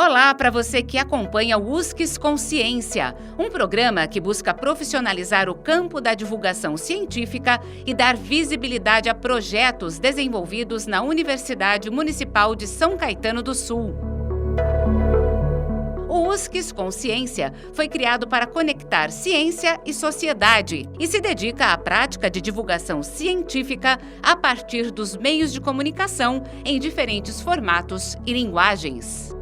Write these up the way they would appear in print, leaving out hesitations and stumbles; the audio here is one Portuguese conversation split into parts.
Olá para você que acompanha o USCS Consciência, um programa que busca profissionalizar o campo da divulgação científica e dar visibilidade a projetos desenvolvidos na Universidade Municipal de São Caetano do Sul. O USCS Consciência foi criado para conectar ciência e sociedade e se dedica à prática de divulgação científica a partir dos meios de comunicação em diferentes formatos e linguagens.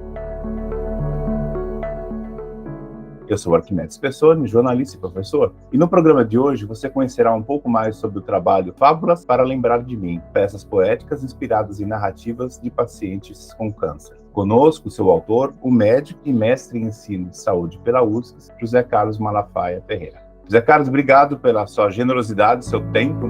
Eu sou Arquimedes Pessoni, jornalista e professor, e no programa de hoje você conhecerá um pouco mais sobre o trabalho Fábulas para Lembrar de Mim, peças poéticas inspiradas em narrativas de pacientes com câncer. Conosco, seu autor, o médico e mestre em ensino de saúde pela USCS, José Carlos Malafaia Ferreira. José Carlos, obrigado pela sua generosidade, seu tempo,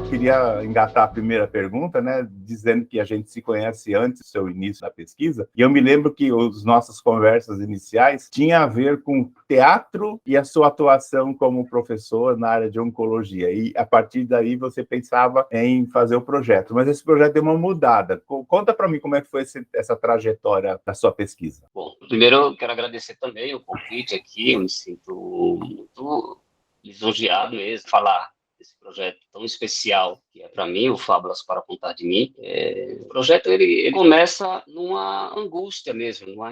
Queria engatar a primeira pergunta, dizendo que a gente se conhece antes do seu início da pesquisa, e eu me lembro que as nossas conversas iniciais tinham a ver com teatro e a sua atuação como professor na área de oncologia, e a partir daí você pensava em fazer o projeto, mas esse projeto deu uma mudada. Conta para mim como é que foi essa trajetória da sua pesquisa. Bom, primeiro eu quero agradecer também o convite aqui, eu me sinto muito lisonjeado mesmo, falar desse projeto tão especial que é para mim, o Fábulas para Contar de Mim. O projeto ele começa numa angústia mesmo, numa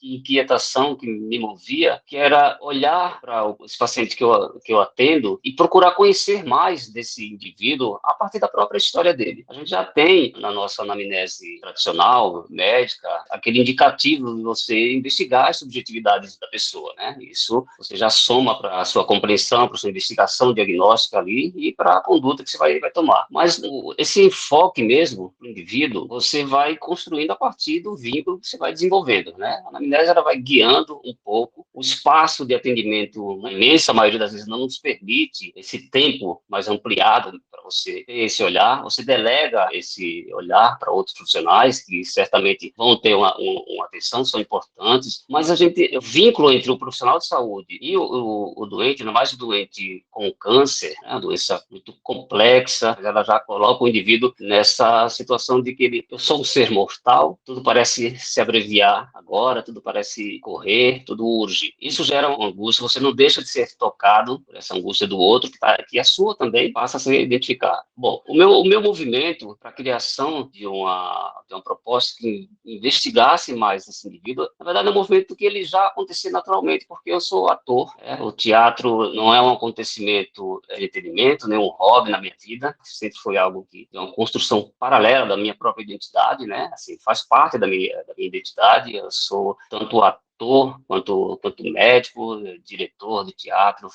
inquietação que me movia, que era olhar para esse paciente que eu atendo e procurar conhecer mais desse indivíduo a partir da própria história dele. A gente já tem na nossa anamnese tradicional, médica, aquele indicativo de você investigar as subjetividades da pessoa, Isso você já soma para a sua compreensão, para a sua investigação diagnóstica ali e para a conduta que você vai tomar. Mas esse enfoque mesmo do indivíduo, você vai construindo a partir do vínculo que você vai desenvolvendo, A anamnese ela vai guiando um pouco. O espaço de atendimento, na imensa maioria das vezes, não nos permite esse tempo mais ampliado para você ter esse olhar. Você delega esse olhar para outros profissionais que certamente vão ter uma atenção, são importantes, mas o vínculo entre o profissional de saúde e o doente, ainda mais o doente com câncer, uma doença muito complexa, ela já coloca o indivíduo nessa situação de que eu sou um ser mortal, tudo parece se abreviar agora, tudo parece correr, tudo urge. Isso gera uma angústia, você não deixa de ser tocado por essa angústia do outro, que a sua também passa a ser identificada. Bom, o meu movimento para a criação de uma proposta que investigasse mais esse indivíduo, na verdade é um movimento que ele já acontecia naturalmente, porque eu sou ator, O teatro não é um acontecimento de entretenimento, nem um hobby na minha vida, sempre foi algo que é uma construção paralela da minha própria identidade, Assim, faz parte da minha identidade. Eu sou tanto ator quanto médico, diretor de teatro.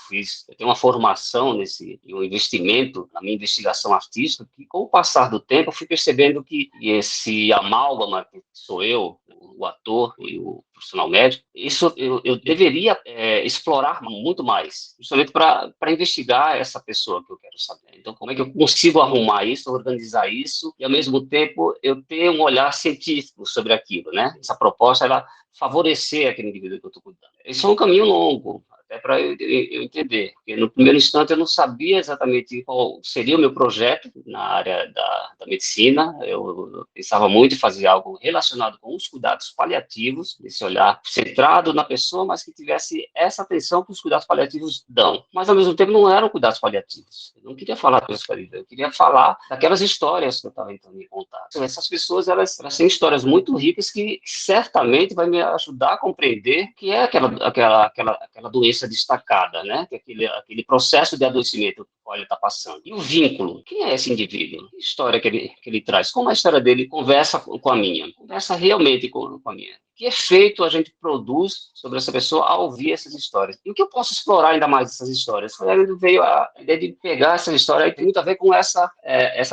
Eu tenho uma formação e um investimento na minha investigação artística que, com o passar do tempo, eu fui percebendo que esse amálgama que sou eu, o ator e o profissional médico, isso eu deveria explorar muito mais, justamente para investigar essa pessoa que eu quero saber. Então, como é que eu consigo arrumar isso, organizar isso, e, ao mesmo tempo, eu ter um olhar científico sobre aquilo, Essa proposta, ela favorecer aquele indivíduo que eu estou cuidando. Isso é um caminho longo, até para eu entender, porque no primeiro instante eu não sabia exatamente qual seria o meu projeto na área da medicina. Eu pensava muito em fazer algo relacionado com os cuidados paliativos, esse olhar centrado na pessoa, mas que tivesse essa atenção que os cuidados paliativos dão. Mas, ao mesmo tempo, não eram cuidados paliativos. Eu não queria falar coisas paliativas, eu queria falar daquelas histórias que eu estava tentando me contar. Então, essas pessoas, elas têm histórias muito ricas que certamente vai me ajudar a compreender que é aquela doença destacada, Que é aquele processo de adoecimento que ele está passando. E o vínculo, quem é esse indivíduo? Que história que ele traz? Como a história dele conversa com a minha? Conversa realmente com a minha? Que efeito a gente produz sobre essa pessoa ao ouvir essas histórias? E o que eu posso explorar ainda mais dessas histórias? Foi aí que veio a ideia de pegar essa história, e tem muito a ver com essa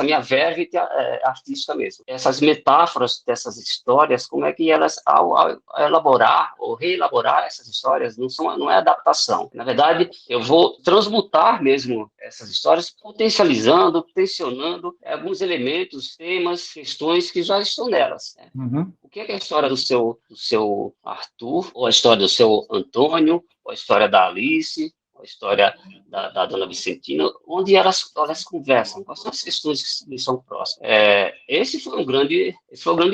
minha verve artística mesmo. Essas metáforas dessas histórias, como é que elas, ao elaborar ou reelaborar essas histórias, não é adaptação. Na verdade, eu vou transmutar mesmo essas histórias, potencializando, tensionando alguns elementos, temas, questões que já estão nelas. Uhum. O que é a história do seu Arthur, ou a história do seu Antônio, ou a história da Alice, a história da dona Vicentina, onde elas conversam, quais são as questões que lhes são próximas. Esse foi o grande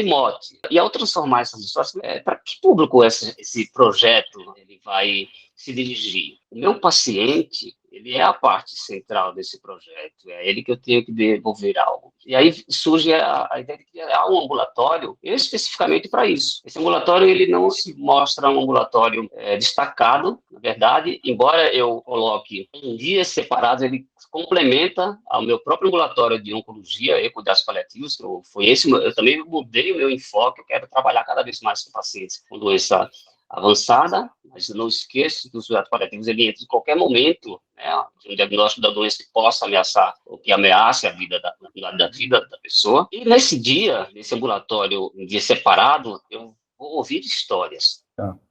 mote. E ao transformar essas histórias, para que público esse projeto ele vai se dirigir? O meu paciente, ele é a parte central desse projeto, é ele que eu tenho que devolver algo. E aí surge a ideia de criar um ambulatório especificamente para isso. Esse ambulatório, ele não se mostra um ambulatório destacado, na verdade, embora eu coloque em dias separados, ele complementa ao meu próprio ambulatório de oncologia e cuidados paliativos. Eu também mudei o meu enfoque, eu quero trabalhar cada vez mais com pacientes com doença avançada, mas não esqueça que os cuidados paliativos ele entra em qualquer momento, né, um diagnóstico da doença que possa ameaçar ou que ameace a vida da vida da pessoa. E nesse ambulatório, em dia separado, eu vou ouvir histórias.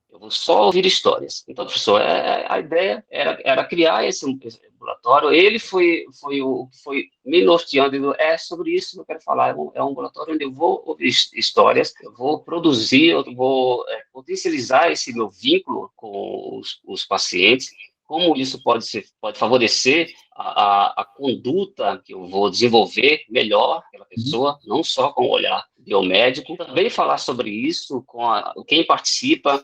Eu vou só ouvir histórias. Então, professor, a ideia era criar esse ambulatório. Ele foi me norteando. É sobre isso que eu quero falar. É um ambulatório onde eu vou ouvir histórias, eu vou produzir, eu vou potencializar esse meu vínculo com os pacientes. Como isso pode favorecer a conduta que eu vou desenvolver melhor aquela pessoa, não só com o olhar biomédico. Também falar sobre isso com quem participa,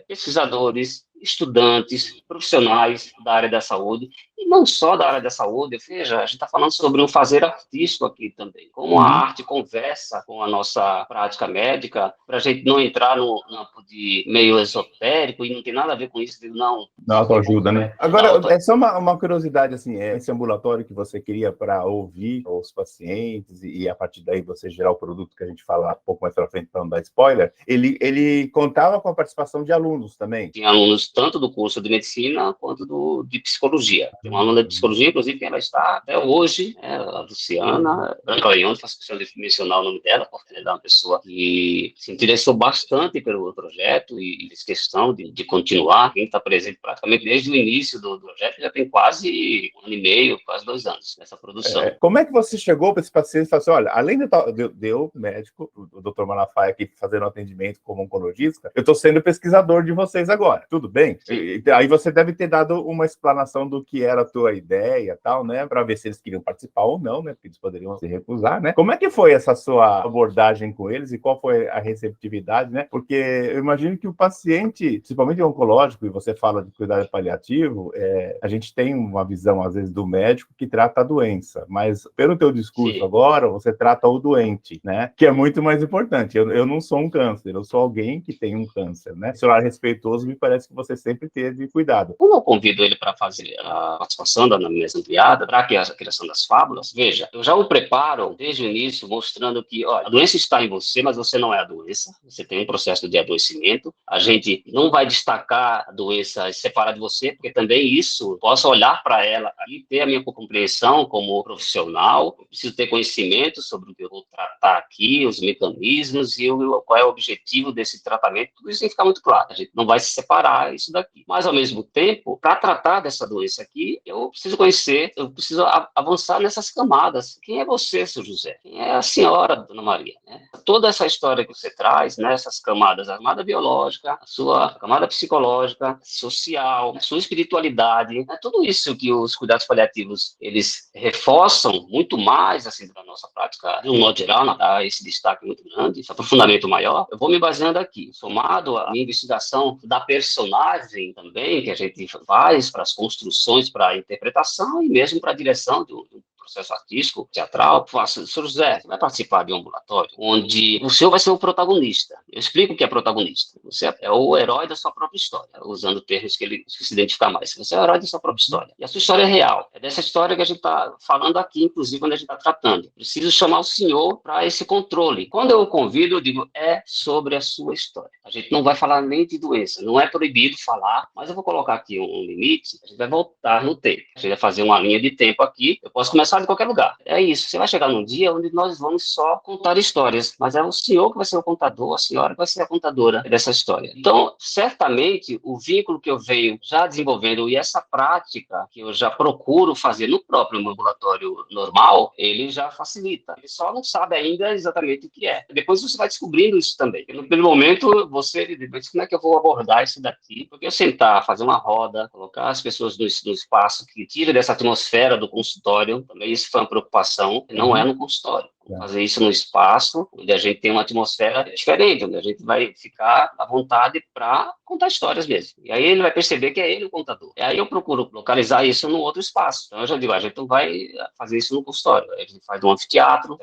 pesquisadores, estudantes, profissionais da área da saúde, e não só da área da saúde. Veja, a gente está falando sobre um fazer artístico aqui também, como a arte conversa com a nossa prática médica, para a gente não entrar no campo de meio esotérico, e não tem nada a ver com isso, não. Na autoajuda, né? Agora, é só uma curiosidade, assim, esse ambulatório que você queria para ouvir os pacientes e a partir daí você gerar o produto que a gente fala um pouco mais para frente, para não dar spoiler, ele contava com a participação de alunos também? Tinha alunos tanto do curso de medicina quanto de psicologia. Tem uma aluna de psicologia, inclusive, que ela está até hoje, a Luciana Branca Leone, faço questão de mencionar o nome dela, porque ela é uma pessoa que se interessou bastante pelo projeto e fez questão de continuar. Quem está presente praticamente desde o início do projeto já tem quase 1 ano e meio, quase 2 anos nessa produção. Como é que você chegou para esse paciente e falou assim, olha, além de eu, médico, o Dr. Malafaia aqui fazendo atendimento como oncologista, eu estou sendo pesquisador de vocês agora, tudo bem? Aí você deve ter dado uma explanação do que era a tua ideia e tal, né? Para ver se eles queriam participar ou não, né? Porque eles poderiam se recusar, né? Como é que foi essa sua abordagem com eles e qual foi a receptividade, né? Porque eu imagino que o paciente, principalmente oncológico, e você fala de cuidado paliativo, a gente tem uma visão, às vezes, do médico que trata a doença, mas pelo teu discurso Sim. agora, você trata o doente, né? Que é muito mais importante. Eu não sou um câncer, eu sou alguém que tem um câncer, né? Esse olhar respeitoso me parece que você sempre teve cuidado. Como eu convido ele para fazer a participação da mesa ampliada, para a criação das fábulas, veja, eu já o preparo desde o início, mostrando que, olha, a doença está em você, mas você não é a doença, você tem um processo de adoecimento, a gente não vai destacar a doença e separar de você, porque também isso, posso olhar para ela e ter a minha compreensão como profissional, eu preciso ter conhecimento sobre o que eu vou tratar aqui, os mecanismos e qual é o objetivo desse tratamento, tudo isso tem que ficar muito claro, a gente não vai se separar isso daqui. Mas, ao mesmo tempo, para tratar dessa doença aqui, eu preciso conhecer, eu preciso avançar nessas camadas. Quem é você, seu José? Quem é a senhora, dona Maria? Né? Toda essa história que você traz, nessas camadas, a camada biológica, a sua camada psicológica, social, a sua espiritualidade, tudo isso que os cuidados paliativos, eles reforçam muito mais, assim, da nossa prática, de um modo geral, dá esse destaque muito grande, esse aprofundamento maior. Eu vou me baseando aqui, somado à minha investigação da personagem também, que a gente faz para as construções, para a interpretação e mesmo para a direção do processo artístico, teatral. Senhor José, você vai participar de um ambulatório onde o senhor vai ser o protagonista. Eu explico o que é protagonista. Você é o herói da sua própria história, usando termos que ele se identifica mais. Você é o herói da sua própria história. E a sua história é real. É dessa história que a gente está falando aqui, inclusive, quando a gente está tratando. Preciso chamar o senhor para esse controle. Quando eu o convido, eu digo, é sobre a sua história. A gente não vai falar nem de doença. Não é proibido falar, mas eu vou colocar aqui um limite. A gente vai voltar no tempo. A gente vai fazer uma linha de tempo aqui. Eu posso começar conversar de qualquer lugar. É isso, você vai chegar num dia onde nós vamos só contar histórias, mas é o senhor que vai ser o contador, a senhora que vai ser a contadora dessa história. Então, certamente, o vínculo que eu venho já desenvolvendo e essa prática que eu já procuro fazer no próprio ambulatório normal, ele já facilita. Ele só não sabe ainda exatamente o que é. Depois você vai descobrindo isso também. No primeiro momento, você diz, como é que eu vou abordar isso daqui? Porque eu sentar, fazer uma roda, colocar as pessoas no espaço que tira dessa atmosfera do consultório, também isso foi uma preocupação, não é no consultório. Fazer isso no espaço, onde a gente tem uma atmosfera diferente, onde a gente vai ficar à vontade para contar histórias mesmo. E aí ele vai perceber que é ele o contador. E aí eu procuro localizar isso no outro espaço. Então eu já digo, a gente não vai fazer isso no consultório. A gente faz no anfiteatro.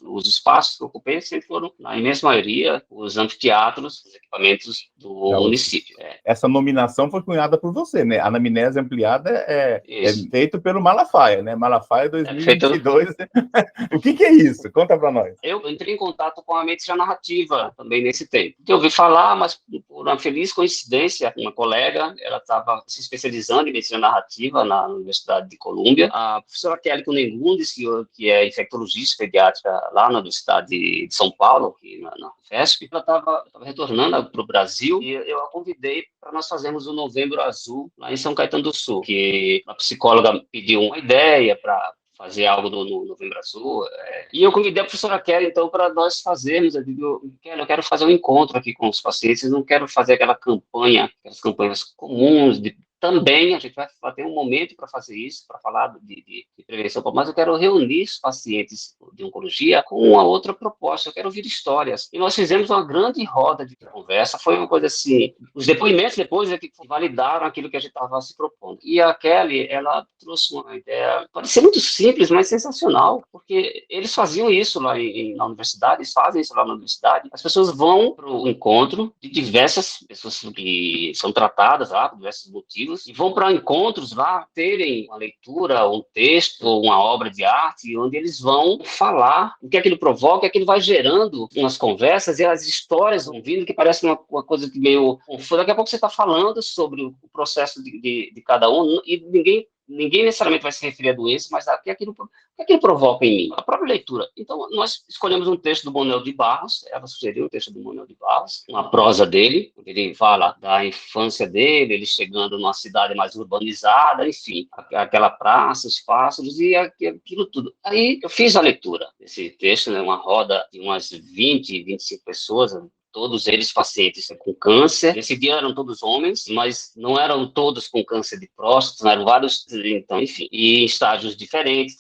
Os espaços que eu ocupei sempre foram, na imensa maioria, os anfiteatros, os equipamentos do município. Essa nominação foi cunhada por você, né? A anamnese ampliada é feito pelo Malafaia, né? Malafaia 2022. O que é isso? Conta para nós. Eu entrei em contato com a medicina narrativa também nesse tempo. Eu ouvi falar, mas por uma feliz coincidência, uma colega, ela estava se especializando em medicina narrativa na Universidade de Colômbia. A professora Kelly Kunengundes, que é infectologista pediátrica lá na Universidade de São Paulo, aqui na FESP, ela estava retornando para o Brasil e eu a convidei para nós fazermos o Novembro Azul lá em São Caetano do Sul, que a psicóloga pediu uma ideia para fazer algo no Novembro Azul. E eu convidei a professora Kelly, então, para nós fazermos. Eu digo, Kelly, eu quero fazer um encontro aqui com os pacientes, eu não quero fazer aquelas campanhas comuns também a gente vai ter um momento para fazer isso, para falar de prevenção, mas eu quero reunir os pacientes de oncologia com uma outra proposta, eu quero ouvir histórias. E nós fizemos uma grande roda de conversa, foi uma coisa assim, os depoimentos depois é que validaram aquilo que a gente estava se propondo. E a Kelly, ela trouxe uma ideia, pode ser muito simples, mas sensacional, porque eles faziam isso lá na universidade, eles fazem isso lá na universidade, as pessoas vão para o encontro de diversas pessoas que são tratadas lá por diversos motivos, e vão para encontros lá, terem uma leitura, um texto, uma obra de arte, onde eles vão falar o que aquilo provoca, aquilo vai gerando umas conversas e as histórias vão vindo, que parece uma coisa que meio confusa. Daqui a pouco você está falando sobre o processo de cada um, e ninguém necessariamente vai se referir à doença, mas o que aquilo provoca em mim? A própria leitura. Então, nós escolhemos um texto do Manuel de Barros, ela sugeriu um texto do Manuel de Barros, uma prosa dele, onde ele fala da infância dele, ele chegando numa cidade mais urbanizada, enfim, aquela praça, os pássaros e aquilo tudo. Aí eu fiz a leitura desse texto, né, uma roda de umas 20, 25 pessoas, todos eles pacientes com câncer. Esse dia eram todos homens, mas não eram todos com câncer de próstata, eram vários, então, enfim, e em estágios diferentes.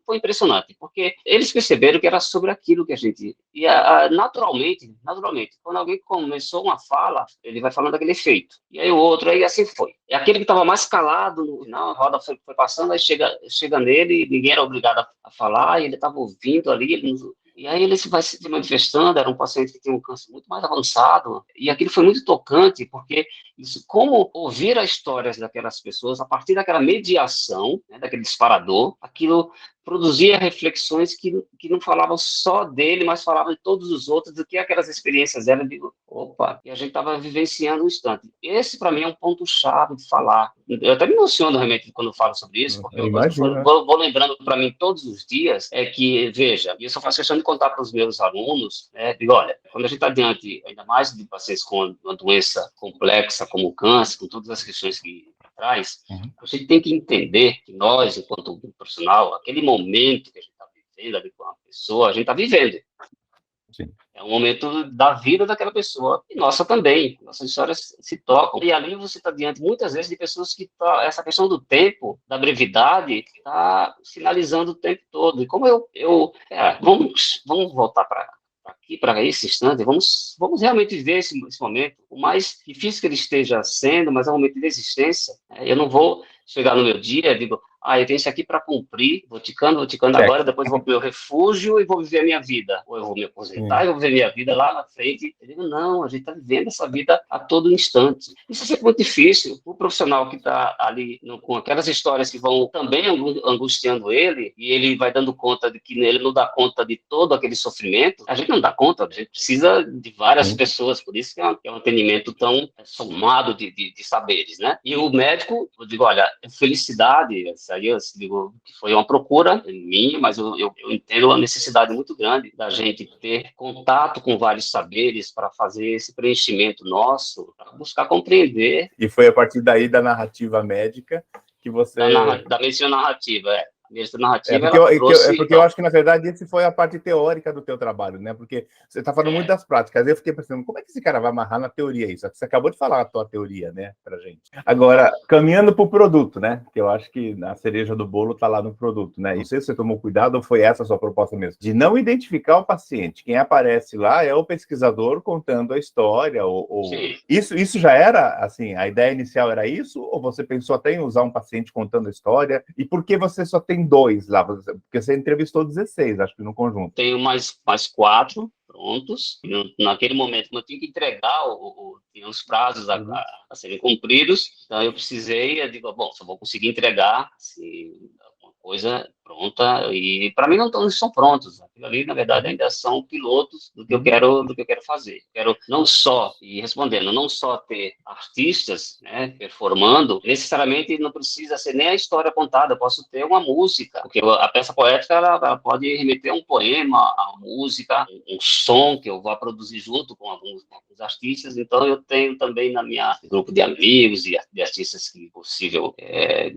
Foi impressionante, porque eles perceberam que era sobre aquilo que a gente... E naturalmente, quando alguém começou uma fala, ele vai falando daquele efeito. E aí o outro, aí assim foi. É aquele que estava mais calado, no final, a roda foi passando, aí chega nele, ninguém era obrigado a falar, e ele estava ouvindo ali, e aí ele vai se manifestando, era um paciente que tinha um câncer muito mais avançado, e aquilo foi muito tocante, porque como ouvir as histórias daquelas pessoas, a partir daquela mediação, né, daquele disparador, aquilo produzia reflexões que não falavam só dele, mas falavam de todos os outros, do que aquelas experiências eram. Eu digo, opa, e a gente estava vivenciando um instante. Esse, para mim, é um ponto-chave de falar. Eu até me emociono, realmente, quando eu falo sobre isso, porque eu vou lembrando para mim todos os dias, é que, veja, e eu só faço questão de contar para os meus alunos, né, digo, olha, quando a gente está diante, ainda mais de pacientes com uma doença complexa, como o câncer, com todas as questões que traz, a gente tem que entender que nós, enquanto profissional, aquele momento que a gente está vivendo ali com a pessoa, a gente está vivendo. Sim. É um momento da vida daquela pessoa, e nossa também, nossas histórias se tocam. E ali você está diante, muitas vezes, de pessoas que essa questão do tempo, da brevidade, está sinalizando o tempo todo. E como vamos voltar aqui para esse instante, vamos realmente viver esse momento, o mais difícil que ele esteja sendo, mas é um momento de existência. Eu não vou chegar no meu dia e digo, eu tenho isso aqui para cumprir, vou ticando agora, depois vou para o meu refúgio e vou viver a minha vida. Ou eu vou me aposentar e vou viver a minha vida lá na frente. Eu digo, não, a gente está vivendo essa vida a todo instante. Isso é sempre muito difícil. O profissional que está ali com aquelas histórias que vão também angustiando ele, e ele vai dando conta de que ele não dá conta de todo aquele sofrimento, a gente não dá conta, a gente precisa de várias pessoas, por isso que é um atendimento tão somado de saberes, né? E o médico, eu digo, olha, felicidade, Isso aí eu digo que foi uma procura minha, mas eu entendo a necessidade muito grande da gente ter contato com vários saberes para fazer esse preenchimento nosso, para buscar compreender. E foi a partir daí da narrativa médica que você... Da medicina narrativa, A medicina narrativa, porque eu acho que, na verdade, esse foi a parte teórica do teu trabalho, né? Porque você está falando muito das práticas. Eu fiquei pensando, como é que esse cara vai amarrar na teoria isso? Você acabou de falar a tua teoria, né, pra gente. Agora, caminhando para o produto, né? Que eu acho que a cereja do bolo está lá no produto, né? E se você tomou cuidado, ou foi essa a sua proposta mesmo? De não identificar o paciente. Quem aparece lá é o pesquisador contando a história, Isso já era, assim, a ideia inicial era isso? Ou você pensou até em usar um paciente contando a história? E por que você só tem 2 lá? Porque você entrevistou 16, acho que no conjunto. Tenho mais 4 prontos. Naquele momento, eu tinha que entregar, tinha os prazos a serem cumpridos, então eu digo, bom, só vou conseguir entregar se alguma coisa pronta, e para mim não estão prontos. Aquilo ali, na verdade, ainda são pilotos do que eu quero fazer. Quero não só, e respondendo, não só ter artistas, né, performando, necessariamente não precisa ser nem a história contada, eu posso ter uma música, porque a peça poética ela pode remeter a um poema, a uma música, um som que eu vou produzir junto com alguns artistas. Então eu tenho também na minha grupo de amigos e de artistas que possível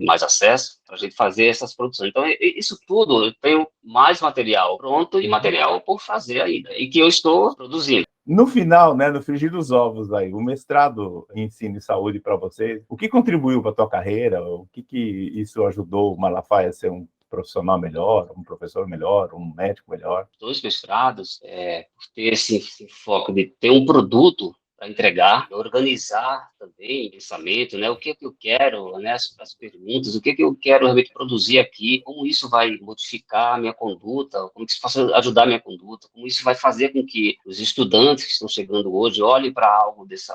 mais acesso para a gente fazer essas produções. Então isso tudo, eu tenho mais material pronto e material por fazer ainda, e que eu estou produzindo. No final, né, no frigir dos ovos, aí, o mestrado em ensino e saúde para vocês, o que contribuiu para a tua carreira? O que isso ajudou o Malafaia a ser um profissional melhor, um professor melhor, um médico melhor? 2 mestrados, por ter esse foco de ter um produto para entregar, organizar também o pensamento, né? O que eu quero, né? As perguntas, o que eu quero realmente produzir aqui, como isso vai modificar a minha conduta, como isso vai ajudar a minha conduta, como isso vai fazer com que os estudantes que estão chegando hoje olhem para algo desse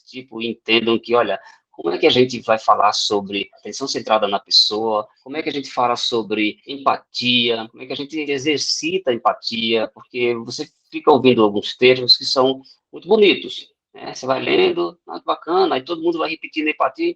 tipo e entendam que, olha, como é que a gente vai falar sobre atenção centrada na pessoa? Como é que a gente fala sobre empatia? Como é que a gente exercita a empatia? Porque você fica ouvindo alguns termos que são muito bonitos, né? Você vai lendo, que bacana, aí todo mundo vai repetindo empatia,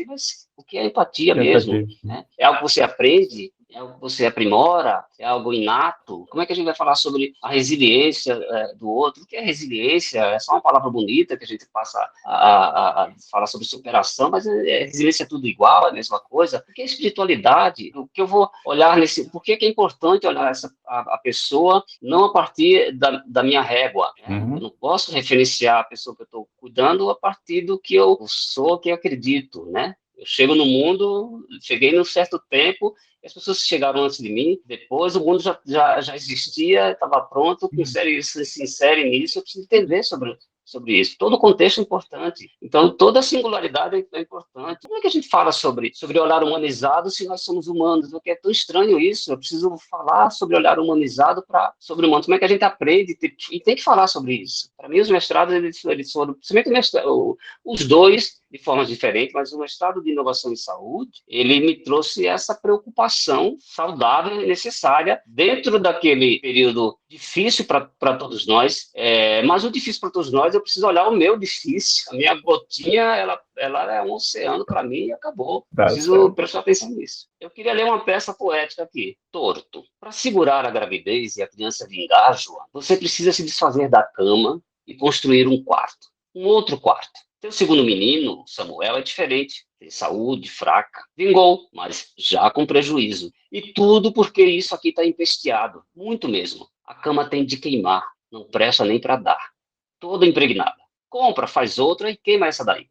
mas o que é empatia mesmo? Né? É algo que você aprende? É algo que você aprimora? É algo inato? Como é que a gente vai falar sobre a resiliência do outro? O que é resiliência? É só uma palavra bonita que a gente passa a falar sobre superação, mas resiliência é tudo igual, é a mesma coisa. O que é espiritualidade? O que eu vou olhar por que é importante olhar a pessoa não a partir da minha régua? Né? Eu não posso referenciar a pessoa que eu estou cuidando a partir do que eu sou, que eu acredito, né? Eu chego no mundo, cheguei num certo tempo, as pessoas chegaram antes de mim, depois o mundo já existia, estava pronto, se insere nisso, eu preciso entender sobre isso. Todo o contexto é importante. Então, toda a singularidade é importante. Como é que a gente fala sobre olhar humanizado se nós somos humanos? Porque é tão estranho isso. Eu preciso falar sobre olhar humanizado sobre humanos. Como é que a gente aprende? E tem que falar sobre isso. Para mim, os mestrados, eles foram, principalmente os 2, de forma diferente, mas o mestrado de inovação em saúde, ele me trouxe essa preocupação saudável e necessária dentro daquele período difícil para todos nós, mas o difícil para todos nós, eu preciso olhar o meu difícil, a minha gotinha, ela é um oceano para mim e acabou. Preciso prestar atenção nisso. Eu queria ler uma peça poética aqui, Torto. Para segurar a gravidez e a criança vingar-a, você precisa se desfazer da cama e construir um quarto, um outro quarto. Seu segundo menino, Samuel, é diferente. Tem saúde fraca. Vingou, mas já com prejuízo. E tudo porque isso aqui está empesteado. Muito mesmo. A cama tem de queimar. Não presta nem para dar. Toda impregnada. Compra, faz outra e queima essa daí.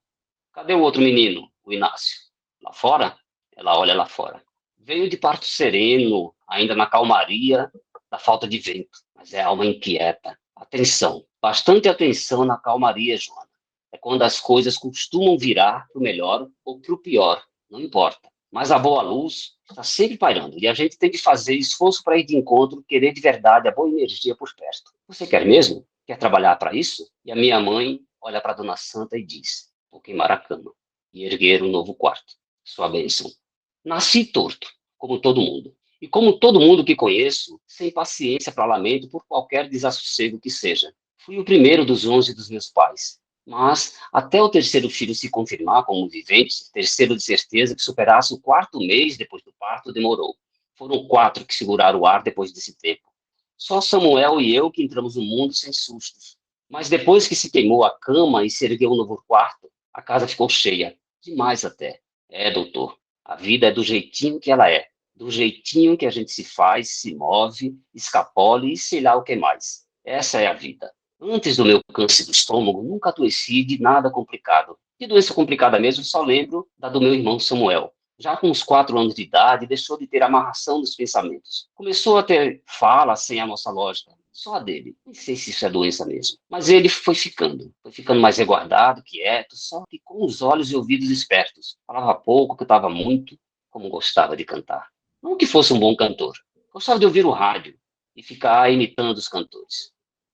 Cadê o outro menino, o Inácio? Lá fora? Ela olha lá fora. Veio de parto sereno, ainda na calmaria da falta de vento. Mas é alma inquieta. Atenção. Bastante atenção na calmaria, Joana. É quando as coisas costumam virar para o melhor ou para o pior, não importa. Mas a boa luz está sempre pairando e a gente tem que fazer esforço para ir de encontro, querer de verdade a boa energia por perto. Você quer mesmo? Quer trabalhar para isso? E a minha mãe olha para a Dona Santa e diz, vou queimar a cama e erguer um novo quarto. Sua bênção. Nasci torto, como todo mundo. E como todo mundo que conheço, sem paciência para lamento por qualquer desassossego que seja. Fui o primeiro dos 11 dos meus pais. Mas, até o terceiro filho se confirmar como vivente, terceiro de certeza que superasse o quarto mês depois do parto, demorou. Foram 4 que seguraram o ar depois desse tempo. Só Samuel e eu que entramos no mundo sem sustos. Mas depois que se queimou a cama e se ergueu um novo quarto, a casa ficou cheia. Demais até. Doutor, a vida é do jeitinho que ela é. Do jeitinho que a gente se faz, se move, escapole e sei lá o que mais. Essa é a vida. Antes do meu câncer do estômago, nunca adoeci de nada complicado. De doença complicada mesmo, só lembro da do meu irmão Samuel. Já com uns 4 anos de idade, deixou de ter amarração dos pensamentos. Começou a ter fala sem a nossa lógica. Só a dele. Nem sei se isso é doença mesmo. Mas ele foi ficando mais resguardado, quieto, só que com os olhos e ouvidos espertos. Falava pouco, cantava muito, como gostava de cantar. Não que fosse um bom cantor. Gostava de ouvir o rádio e ficar imitando os cantores.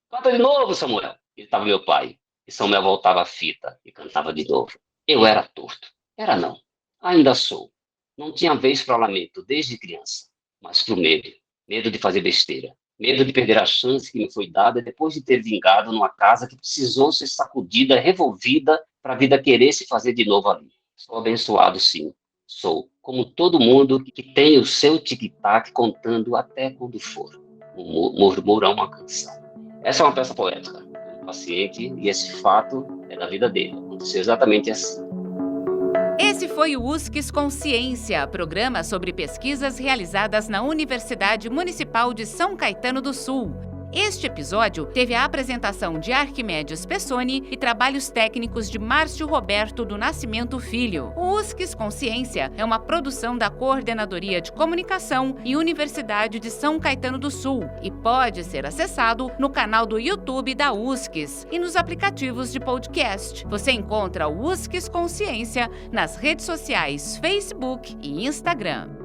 Canta de novo, Samuel. Gritava meu pai. E Samuel voltava a fita e cantava de novo. Eu era torto. Era não. Ainda sou. Não tinha vez para lamento desde criança, mas para o medo. Medo de fazer besteira. Medo de perder a chance que me foi dada depois de ter vingado numa casa que precisou ser sacudida, revolvida, para a vida querer se fazer de novo ali. Sou abençoado, sim. Sou, como todo mundo que tem o seu tic-tac contando até quando for. Murmurão uma canção. Essa é uma peça poética. Um paciente, e esse fato é da vida dele. Aconteceu exatamente assim. Esse foi o USCS Consciência, programa sobre pesquisas realizadas na Universidade Municipal de São Caetano do Sul. Este episódio teve a apresentação de Arquimedes Pessoni e trabalhos técnicos de Márcio Roberto do Nascimento Filho. O USCS Consciência é uma produção da Coordenadoria de Comunicação e Universidade de São Caetano do Sul e pode ser acessado no canal do YouTube da USCS e nos aplicativos de podcast. Você encontra o USCS Consciência nas redes sociais Facebook e Instagram.